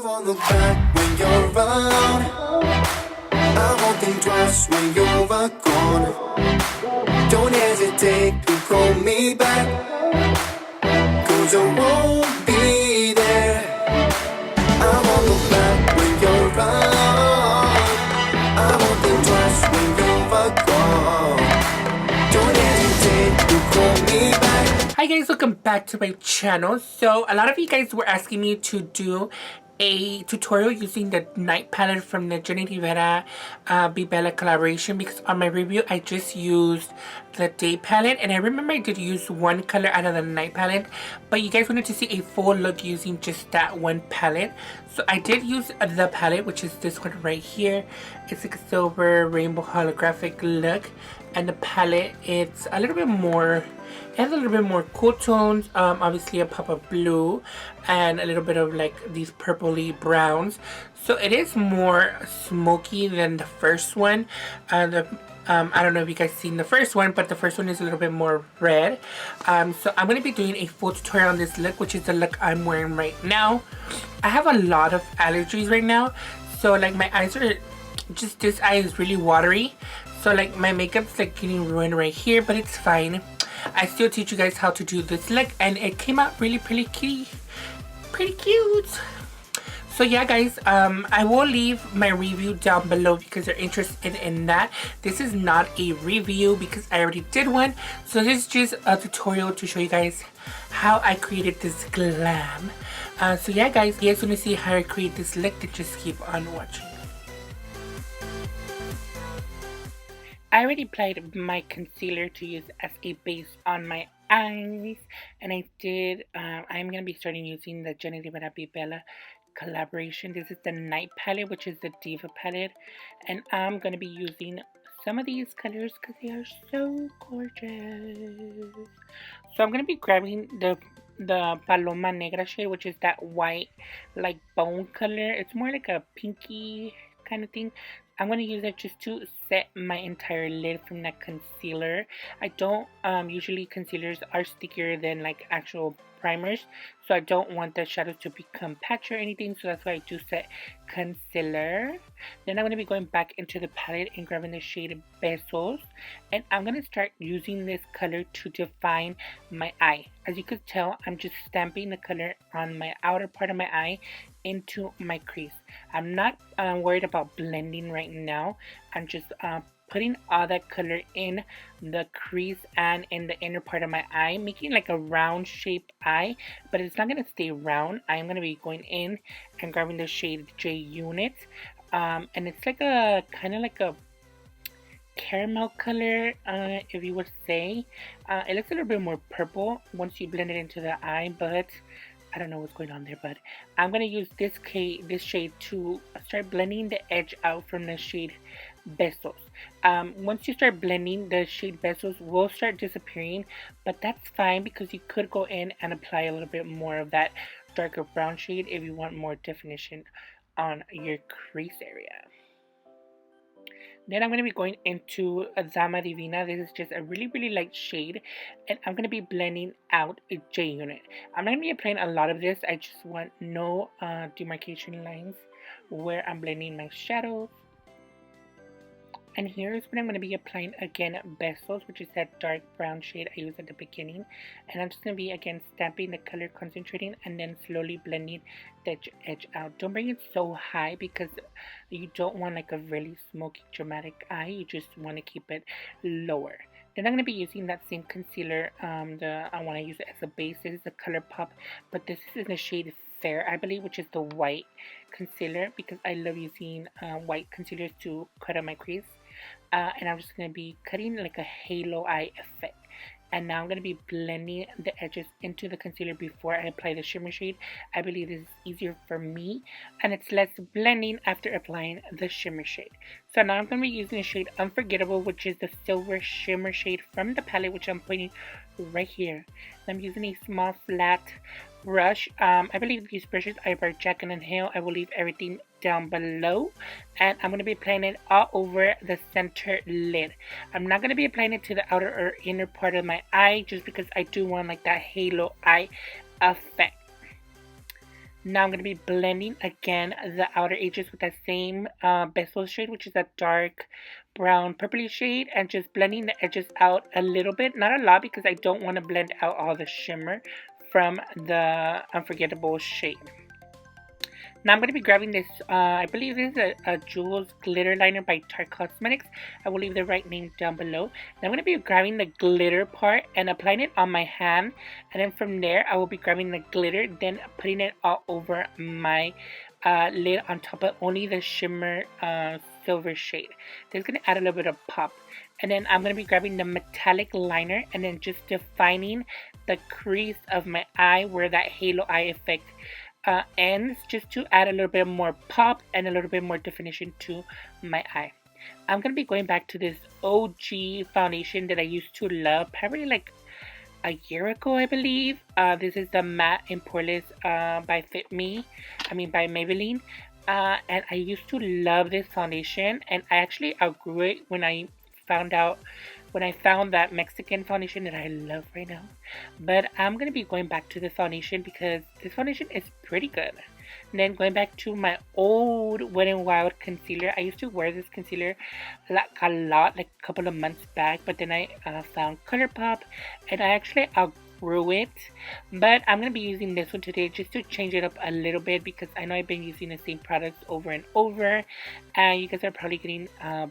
won't look back when you're around. I won't think twice when you're gone. Don't hesitate to call me back, 'cause I won't be there. I won't look back when you're around. I won't think twice when you're gone. Don't hesitate to call me back. Hi guys, welcome back to my channel. So a lot of you guys were asking me to do a tutorial using the night palette from the Jenni Rivera Be Bella collaboration, because on my review I just used the day palette, and I remember I did use one color out of the night palette, but you guys wanted to see a full look using just that one palette. So I did use the palette, which is this one right here. It's like a silver rainbow holographic look, and the palette, it's a little bit more, it has a little bit more cool tones, obviously a pop of blue and a little bit of like these purpley browns. So it is more smoky than the first one. I don't know if you guys seen the first one, but the first one is a little bit more red. So I'm going to be doing a full tutorial on this look, which is the look I'm wearing right now. I have a lot of allergies right now, so like my eyes are just, this eye is really watery, so like my makeup's like getting ruined right here, but it's fine. I still teach you guys how to do this look, and it came out really pretty cute. So yeah guys, I will leave my review down below because you're interested in that. This is not a review because I already did one, so this is just a tutorial to show you guys how I created this glam. So yeah guys, if you guys want to see how I create this look, then just keep on watching. I already applied my concealer to use as a base on my eyes, and I did, I'm going to be starting using the Jenni Rivera Be Bella collaboration. This is the night palette, which is the Diva palette, and I'm going to be using some of these colors because they are so gorgeous. So I'm going to be grabbing the Paloma Negra shade, which is that white like bone color. It's more like a pinky kind of thing. I'm going to use it just to set my entire lid from that concealer. I don't, usually concealers are stickier than like actual primers, so I don't want the shadows to become patchy or anything, so that's why I do set concealer. Then I'm going to be going back into the palette and grabbing the shade Besos, and I'm going to start using this color to define my eye. As you could tell, I'm just stamping the color on my outer part of my eye into my crease. I'm not worried about blending right now. I'm just putting all that color in the crease and in the inner part of my eye, making like a round shaped eye, but it's not going to stay round. I'm going to be going in and grabbing the shade J Unit, and it's like a kind of like a caramel color, if you would say. It looks a little bit more purple once you blend it into the eye, but I don't know what's going on there. But I'm going to use this shade to start blending the edge out from the shade Besos. Once you start blending, the shade Besos will start disappearing, but that's fine because you could go in and apply a little bit more of that darker brown shade if you want more definition on your crease area. Then I'm going to be going into a Dama Divina. This is just a really light shade, and I'm going to be blending out a J Unit. I'm not going to be applying a lot of this. I just want no demarcation lines where I'm blending my shadows. And here's when I'm going to be applying again Besos, which is that dark brown shade I used at the beginning. And I'm just going to be again stamping the color, concentrating, and then slowly blending the edge out. Don't bring it so high because you don't want like a really smoky dramatic eye. You just want to keep it lower. Then I'm going to be using that same concealer. I want to use it as a base. This is the ColourPop, but this is in the shade Fair, I believe, which is the white concealer, because I love using white concealers to cut out my crease. And I'm just going to be cutting like a halo eye effect. And now I'm going to be blending the edges into the concealer before I apply the shimmer shade. I believe this is easier for me, and it's less blending after applying the shimmer shade. So now I'm going to be using the shade Unforgettable, which is the silver shimmer shade from the palette, which I'm pointing right here. I'm using a small flat brush. I believe these brushes are by Jack and Hill. I will leave everything down below, and I'm going to be applying it all over the center lid. I'm not going to be applying it to the outer or inner part of my eye, just because I do want like that halo eye effect. Now I'm going to be blending again the outer edges with that same bezel shade, which is a dark brown purpley shade, and just blending the edges out a little bit, not a lot because I don't want to blend out all the shimmer from the Unforgettable shade. Now I'm going to be grabbing this, I believe this is a Jules glitter liner by Tarte Cosmetics. I will leave the right name down below. Now I'm going to be grabbing the glitter part and applying it on my hand. And then from there, I will be grabbing the glitter, then putting it all over my lid on top of only the shimmer silver shade. This is going to add a little bit of pop. And then I'm going to be grabbing the metallic liner and then just defining the crease of my eye where that halo eye effect ends, just to add a little bit more pop and a little bit more definition to my eye. I'm going to be going back to this OG foundation that I used to love probably like a year ago, I believe. This is the Matte and Poreless by by Maybelline. And I used to love this foundation, and I actually outgrew it when I found that Mexican foundation that I love right now. But I'm going to be going back to this foundation because this foundation is pretty good. And then going back to my old Wet n Wild concealer. I used to wear this concealer like a lot, like a couple of months back. But then I found ColourPop, and I actually outgrew it. But I'm going to be using this one today just to change it up a little bit because I know I've been using the same products over and over. And you guys are probably getting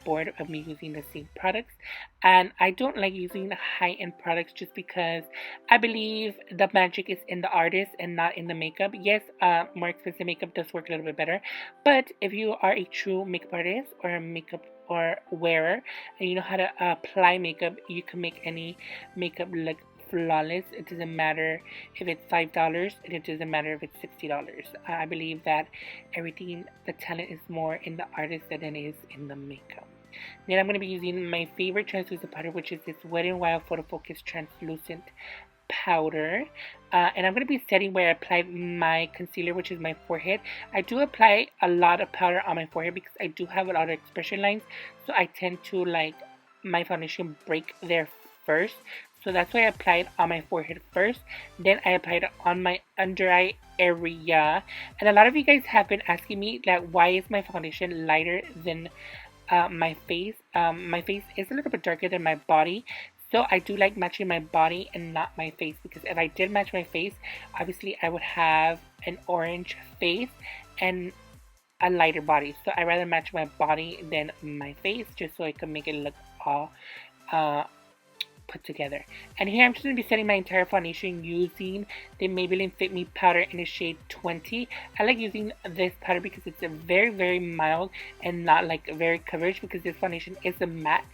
bored of me using the same products. And I don't like using high-end products just because I believe the magic is in the artist and not in the makeup. Yes, more expensive makeup does work a little bit better, but if you are a true makeup artist or a makeup or wearer and you know how to apply makeup, you can make any makeup look flawless. It doesn't matter if it's $5 and it doesn't matter if it's $60. I believe that everything, the talent is more in the artist than it is in the makeup. Then I'm going to be using my favorite translucent powder, which is this Wet n Wild Photo Focus Translucent Powder. And I'm going to be setting where I applied my concealer, which is my forehead. I do apply a lot of powder on my forehead because I do have a lot of expression lines. So I tend to like my foundation break there first. So that's why I applied on my forehead first. Then I applied it on my under eye area. And a lot of you guys have been asking me like, why is my foundation lighter than my face? My face is a little bit darker than my body, so I do like matching my body and not my face, because if I did match my face, obviously I would have an orange face and a lighter body. So I rather match my body than my face, just so I can make it look all put together. And here I'm just going to be setting my entire foundation using the Maybelline Fit Me powder in the shade 20. I like using this powder because it's a very mild and not like very coverage, because this foundation is a matte.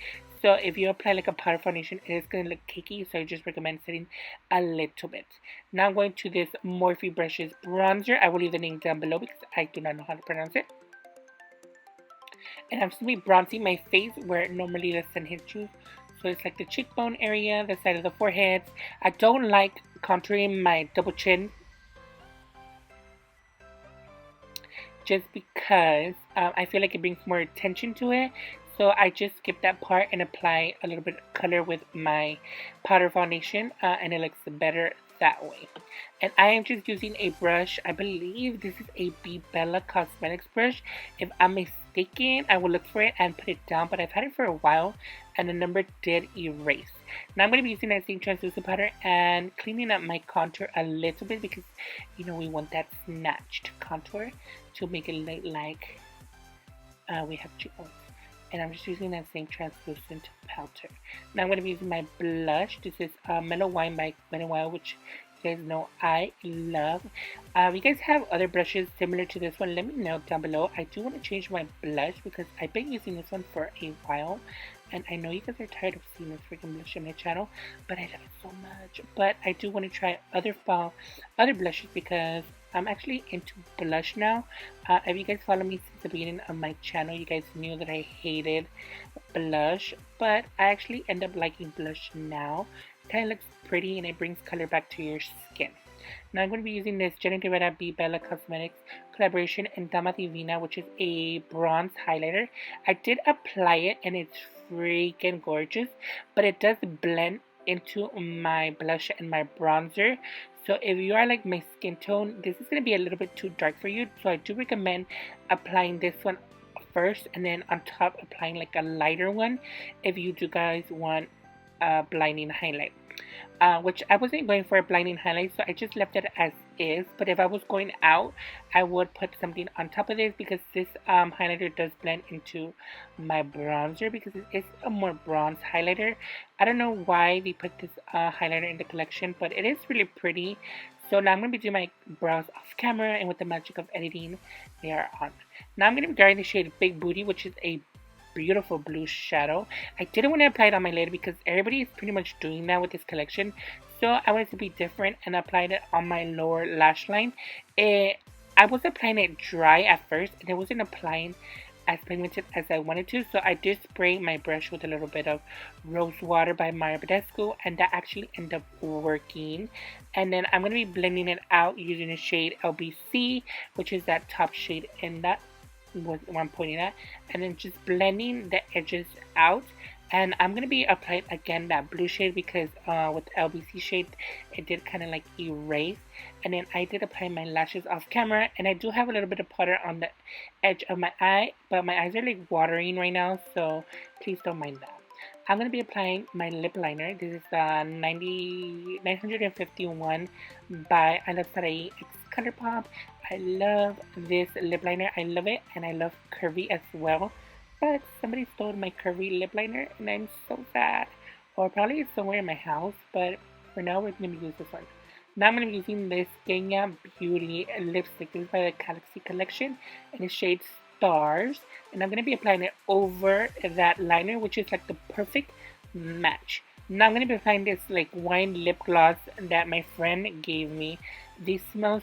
So if you apply like a powder foundation, it is going to look cakey, so I just recommend setting a little bit. Now I'm going to this Morphe Brushes bronzer. I will leave the name down below because I do not know how to pronounce it. And I'm just going to be bronzing my face where normally the sun hits you. So it's like the cheekbone area, the side of the forehead. I don't like contouring my double chin, just because I feel like it brings more attention to it. So I just skip that part and apply a little bit of color with my powder foundation, and it looks better that way. And I am just using a brush. I believe this is a Bella Cosmetics brush. If I'm mistaken, I will look for it and put it down, but I've had it for a while and the number did erase. Now I'm going to be using that same translucent powder and cleaning up my contour a little bit, because you know we want that snatched contour to make it look like we have cheekbones. And I'm just using that same translucent powder. Now I'm going to be using my blush. This is Mellow Wine by Wet n Wild, which you guys know I love. If you guys have other brushes similar to this one, let me know down below. I do want to change my blush because I've been using this one for a while. And I know you guys are tired of seeing this freaking blush on my channel, but I love it so much. But I do want to try other blushes because I'm actually into blush now. If you guys follow me since the beginning of my channel, you guys knew that I hated blush, but I actually end up liking blush now. It kind of looks pretty and it brings color back to your skin. Now I'm going to be using this Jenni Rivera Bella Cosmetics collaboration in Dama Divina, which is a bronze highlighter. I did apply it and it's freaking gorgeous, but it does blend into my blush and my bronzer. So if you are like my skin tone, this is going to be a little bit too dark for you. So I do recommend applying this one first and then on top applying like a lighter one if you do guys want a blinding highlight. Which I wasn't going for a blinding highlight, so I just left it as is. But if I was going out, I would put something on top of this, because this highlighter does blend into my bronzer, because it is a more bronze highlighter. I don't know why they put this highlighter in the collection, but it is really pretty. So now I'm going to be doing my brows off camera, and with the magic of editing, they are on. Now I'm going to be drawing the shade Big Booty, which is a beautiful blue shadow. I didn't want to apply it on my lid because everybody is pretty much doing that with this collection, so I wanted to be different and applied it on my lower lash line. I was applying it dry at first, and it wasn't applying as pigmented as I wanted to, so I did spray my brush with a little bit of Rose Water by Maya Badescu, and that actually ended up working. And then I'm going to be blending it out using the shade LBC, which is that top shade in that was what I'm pointing at, and then just blending the edges out. And I'm going to be applying again that blue shade, because with LBC shade it did kind of like erase. And then I did apply my lashes off camera, and I do have a little bit of powder on the edge of my eye, but my eyes are like watering right now, so please don't mind that. I'm going to be applying my lip liner. This is the 951 by I Love Sarai X Color Pop. I love this lip liner. I love it, and I love curvy as well. But somebody stole my curvy lip liner, and I'm so sad. Or probably it's somewhere in my house, but for now we're going to use this one. Now I'm going to be using this Kenya Beauty lipstick. This is by the Galaxy Collection, and it shades Stars. And I'm going to be applying it over that liner, which is like the perfect match. Now I'm going to be applying this like wine lip gloss that my friend gave me. These smell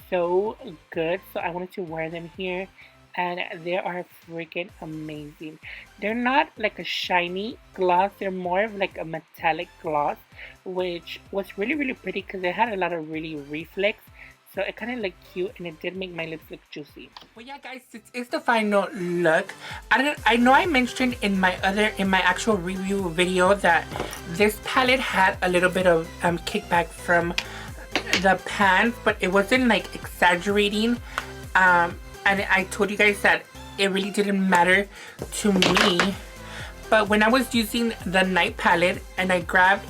so good, so I wanted to wear them here, and they are freaking amazing. They're not like a shiny gloss, they're more of like a metallic gloss, which was really pretty because it had a lot of really reflex, so it kind of looked cute, and it did make my lips look juicy. Well, yeah guys, this is the final look. I know I mentioned in my actual review video that this palette had a little bit of kickback from the pants, but it wasn't like exaggerating, and I told you guys that it really didn't matter to me. But when I was using the night palette, and I grabbed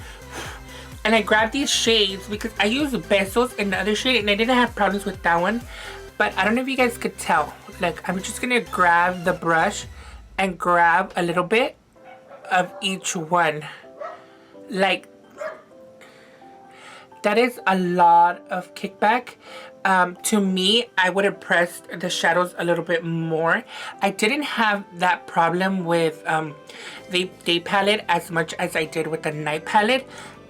these shades, because I used Bezos in the other shade and I didn't have problems with that one, but I don't know if you guys could tell. Like, I'm just gonna grab the brush and grab a little bit of each one. Like, that is a lot of kickback. To me, I would have pressed the shadows a little bit more. I didn't have that problem with the day palette as much as I did with the night palette.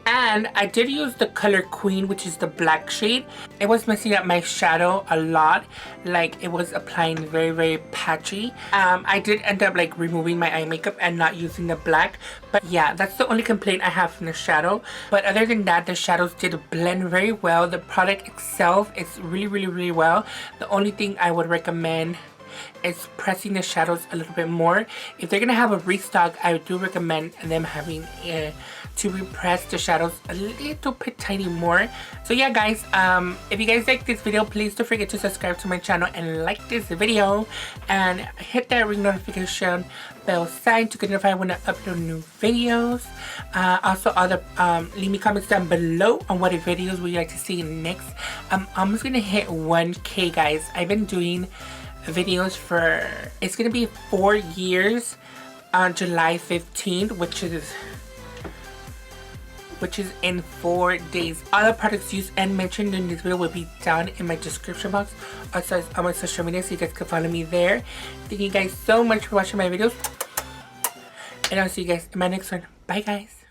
And I did use the color Queen, which is the black shade. It was messing up my shadow a lot. Like, it was applying very patchy. I did end up like removing my eye makeup and not using the black. But yeah, that's the only complaint I have from the shadow. But other than that, the shadows did blend very well. The product itself is really well. The only thing I would recommend is pressing the shadows a little bit more. If they're gonna have a restock, I do recommend them having to repress the shadows a little bit tiny more. So yeah guys, if you guys like this video, please don't forget to subscribe to my channel and like this video, and hit that ring notification bell sign to get notified when I upload new videos. Also, leave me comments down below on what videos would you like to see next. I'm almost gonna hit 1K guys. I've been doing videos for, it's gonna be 4 years on July 15th, which is in 4 days. All the products used and mentioned in this video will be down in my description box, also on my social media, so you guys can follow me there. Thank you guys so much for watching my videos, and I'll see you guys in my next one. Bye guys.